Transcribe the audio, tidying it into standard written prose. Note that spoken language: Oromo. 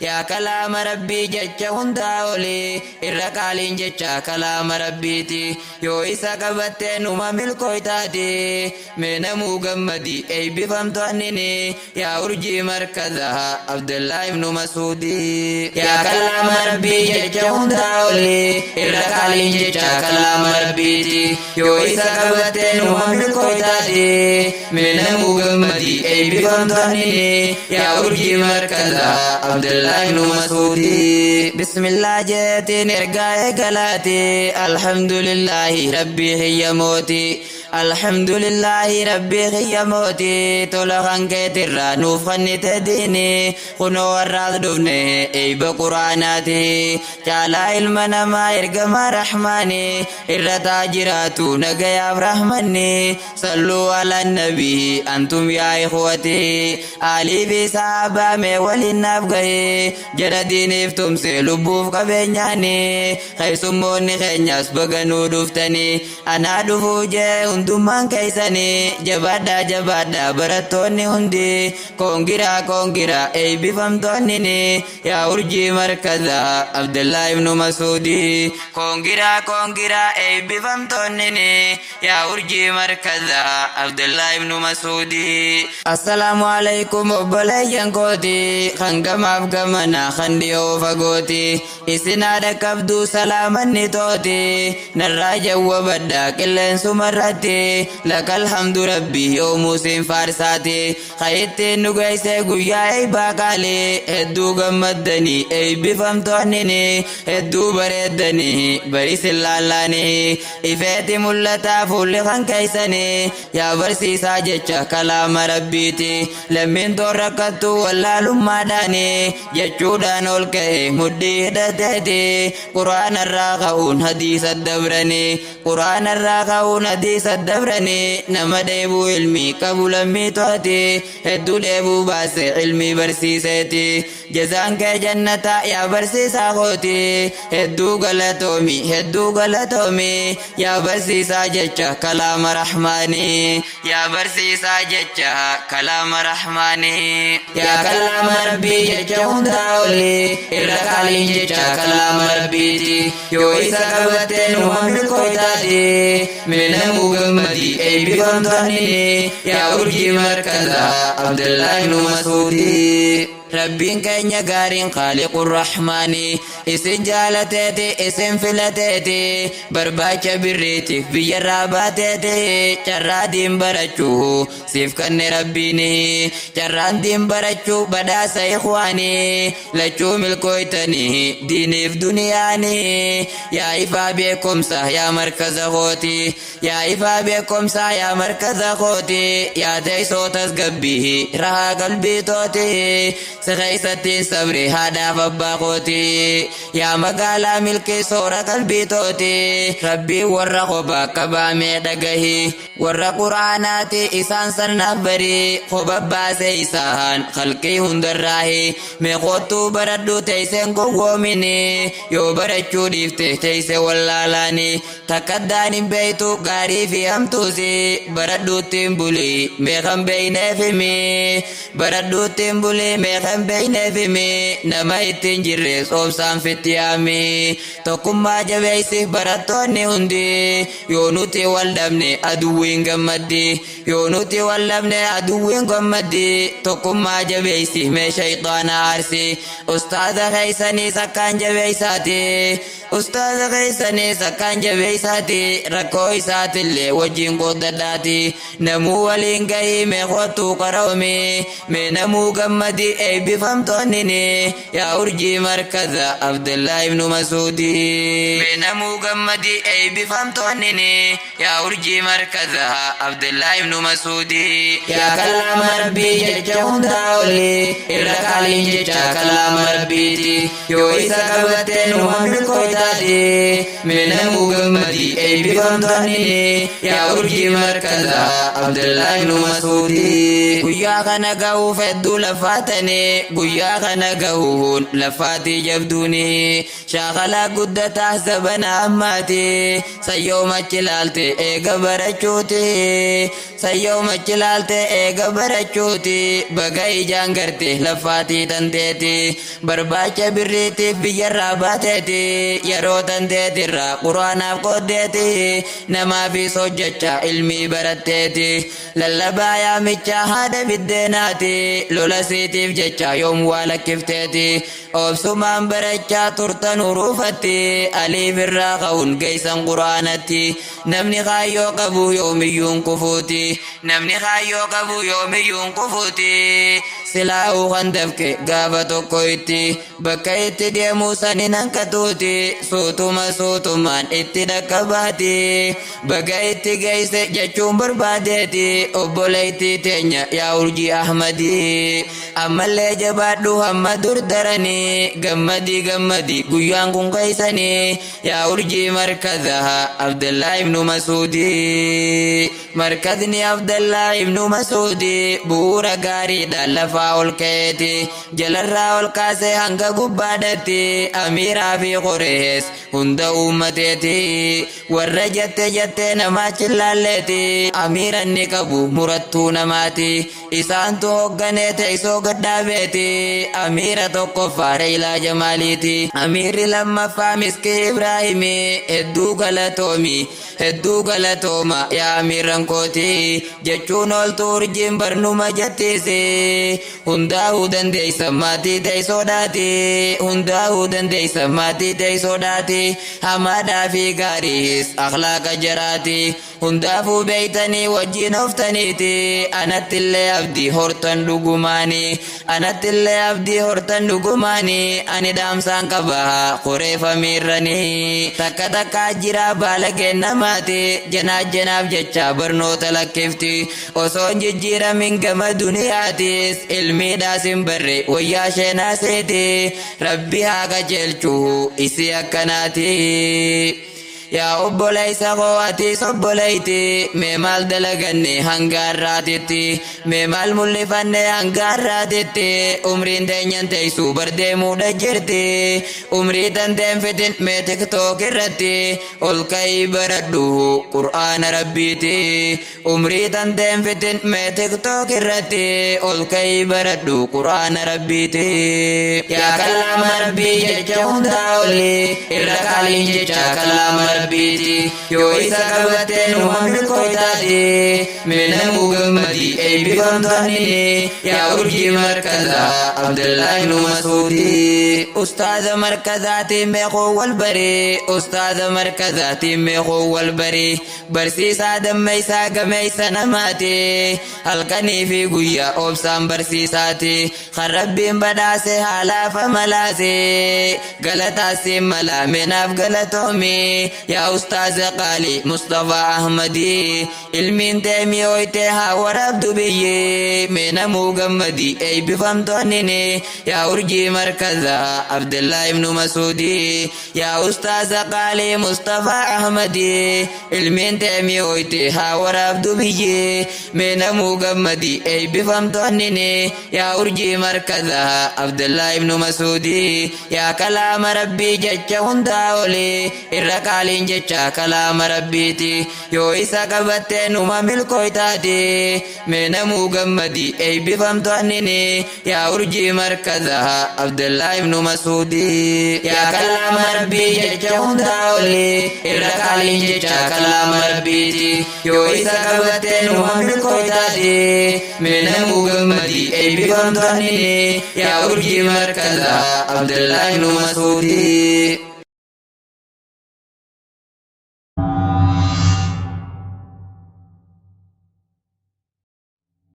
يا كلام ربي جتش هنداولي الرقالين جتش كلام ربيتي يو إسا قبتين وما ملكويتاتي من مغمدي أي بفهمت أنني يا أرجي مركزها عبد الله بن مسعودي يا كلام ربي جتش هنداولي الرقالين جتش كلام ربيتي يو إسا قبتين وما ملكويتاتي من مغمدي أي بفهمت أنني يا أرجي مركزها عبد الله بن مسعودي بسم الله جيتي نرقاي قلاتي الحمد لله ربي هي موتي الحمد لله ربي هي موتي تلخن كتر نوفن تديني خنو الراد دفني اي بقراناتي جالا المنا ما يرقم رحماني الرتا جراتو نقيا برحمني صلوا على النبي انتم يا اخوتي علي بصحابة مولين نبغي جردين افتم سلبوف قبنياني خيسموني خينياس بغنو دفتني انا دفو جي Untuman kaisani jabada jabada baratoni hundi kongira ei bifamtoni ni ya urji markaza Abdullah ibn Mas'udi kongira ei bifamtoni ni ya urji markaza Abdullah ibn Mas'udi assalamu alaikum obboleeyyan kooti khangamaaf gamana khandiyo fagoti isinada kabdu salamanni tooti narra jawwabadda qilleensumarratti لك الحمد ربي يوم سين فارساتي خيتي نغيسي غياي باقالي هدو غمدني اي بفمتونني هدو بردني بريس اللالاني إفاتي ملتا فول خان كيساني يا برسي ساجة كلام ربيتي لمن دوركتو ولا لما داني جچودان الكي مدي هدتي قرآن الراغون حديث الدبرني قرآن الراغون حديث الدبرني نما ديبو علمي قبول ميتوتي هدو ديبو باس علمي برسيسيتي جزانك جنة يا برسيسا خوتي هدو غلطومي يا برسيسا جچا كلام رحماني يا برسيسا جچا كلام رحماني يا كلام ربي جچا هنداولي الرقالي جچا كلام ربيتي يو إسا قبتين ومن كويتاتي من مغمدي أي بفمتوني يا أرجي مركزها عبد الله بن مسعودي ربين كينيا غارين خالق الرحمن اسن جالتيتي اسن فلتيتي برباچ بريتي بيراباتيتي چرادين برچو سيف كن ربيني چرادين برچو بدا سيخواني لچو ملكويتني ديني في دنياني يا إفا بكم سا يا مركز خوتي يا إفا بكم سا يا مركز خوتي يا تيسو تسقبيه رها قلبي توتي سخيستي صبري هذا فباقوتي يا مقالا ملكي صورة قلبي توتي ربي ورقبا كبامي دقهي ورق قرآناتي إسان سرنبري خبابا سيسان خلقي هندراهي ميقوتو بردو تيسن قوميني يو برچو ديفته تيسي واللالاني تكداني بيتو غاري في همتوسي بردو تنبولي ميخم بيني فيمي بردو تنبولي ميخم بيني فيمي نما يتنجري صوبسان فتيامي تقوم جبيسي براتوني هندي يونوتي والدمني أدوين غمدي يونوتي والدمني أدوين غمدي تقوم جبيسي مي شيطان عرسي أستاذ خيساني سكان جبيساتي أستاذ خيساني سكان جبيساتي ركوي ساتي اللي وجين قدداتي نمو ولينغي ميخوتو قرومي نمو غمدي أي بفهمتونني يا أرجي مركز عبد الله بن مسعودي نمو غمدي أي بفهمتونني يا أرجي مركز عبد الله بن مسعودي يا كلام ربي جچا هنداولي الرقالي جچا كلام ربيتي يو إسا قبتين ومن كويتاتي نمو غمدي أي بفهمتونني يا أرجي مركز عبد الله بن مسعودي ويا كان قاو فدو لفاتني guyyaa kana gahuun lafaatii jabduuni shaakala guddataa sabana ammaati sayyoomatti ilaalte eega barachuuti sayyoomatti ilaalte eega barachuuti baga ijaan garte lafaatii tanteeti barbaacha birriitiif biyyarraa baateeti yeroo tanteetirraa quraanaaf qoddeeti namaafis hojjecha ilmii baratteeti lallabaa yaamicha haadha biddeenaati lola siitiif jecha yoom waa lakkifteeti obsumaan barachaa turtan huruufatti aliif irraa ka'uun geessan quraanatti namni kaayyoo qabu yoomiyyuun kufuuti namni kaayyoo qabu yoomiyyuun kufuuti silaa'uu kan dafke gaafa tokko itti bakka itti deemuu sanin hankatuuti suutumaan itti dhaqqabaati baga itti geesse jechuun barbaadeeti obboleetti teenya yaa urjii ahmadii ammallee jabaadhu hamma dur daranii gammadi guyyaan kun keeysanii yaa urjii markazaha Abdullah ibnu Masuudi markazni Abdullah ibnu Masuudi bu'uura gaariidhaan lafaa ol ka'eeti jalarraa ol kaasee hanga gubbaadhatti amiiraa fi qorees hunda uummateeti warra jette namaa chillaalleeti amiiranni qabu murattuu namaati isaantu hoogganee teessoo gaddaabeeti amiira tokkoffaa Reeyilaa Jamaaliiti amiirri lammaffaa Miskii Ibraahimi hedduu galatooma yaa amiirran kooti jechuun ooltu urjiin barnuma jettiisi hundaa'uu dandeeysa maatii teessoodhaati hundaa'uu dandeeysa maatii teessoodhaati hamaadhaa fi gaariis akhlaaqa jaraati hundaafuu beeytanii wajjin oftaniiti anattillee abdii hortan dhugumaani ani dhaamsaan qaba qoreefa miirranii takka jira baala kennamaati janaaf jecha barnoota lakkifti osoo jijjiiramin gama duniyaatis ilmiidhaas hin barre wayyaa sheenaaseeti rabbi haa qajeelchuu isi akkanaati yaa obboleeysa koo atiis obboleeyti mee maal dalaganne hanga har'aatitti mee maal mul'ifanne hanga har'aatitti umriin teenyan teessuu bardeemuudha jirti umrii tanteen fitin mee tiktook irratti ol ka'ii baradhu qur'aana rabbiiti umrii tanteen fitin mee tiktook irratti ol ka'ii baradhu qur'aana rabbiiti yaa kalaama rabbii jecha hundaa oli irra qaaliin jecha kalaama rabbiiti yoo isa qabattee numa milkootaati meenamuu gammadi eebbifamtoonni yaa urjii markazaa Abdullah ibnu Masuudi ustaaza markazaatiin meeqoo wal barii barsiisaa dammeeysaa gameeysa namaati halkanii fi guyyaa obsaan barsiisaati kan rabbiin badhaase haalaafa malaase galataasiin malaa meenaaf galatoomi yaa ustaaza qaali Mustafa Ahmadi ilmiin teemii hoytee haa waraabdu biyyi meenamuu gammadi eebbifamtoonni yaa urjii markazaa Abdullah ibnu Masuudi yaa ustaaza qaali Mustafa Ahmadi ilmiin teemii hoytee haa waraabdu biyyi meenamuu gammadi eebbifamtoonni yaa urjii markazaa Abdullah ibnu Masuudi yaa kalaama rabbii jecha hundaa oli irra qaaliin jecha kalaama rabbiiti yoo isa qabattee numa milkootaati meenamuu gammadi eebbifamtoonni yaa urjii markazaa Abdullah ibnu Masuudi yaa kalaama rabbii jecha hundaa oli irra qaaliin jecha kalaama rabbiiti yoo isa qabattee numa milkootaati meenamuu gammadi eebbifamtoonni yaa urjii markazaa Abdullah ibnu Masuudi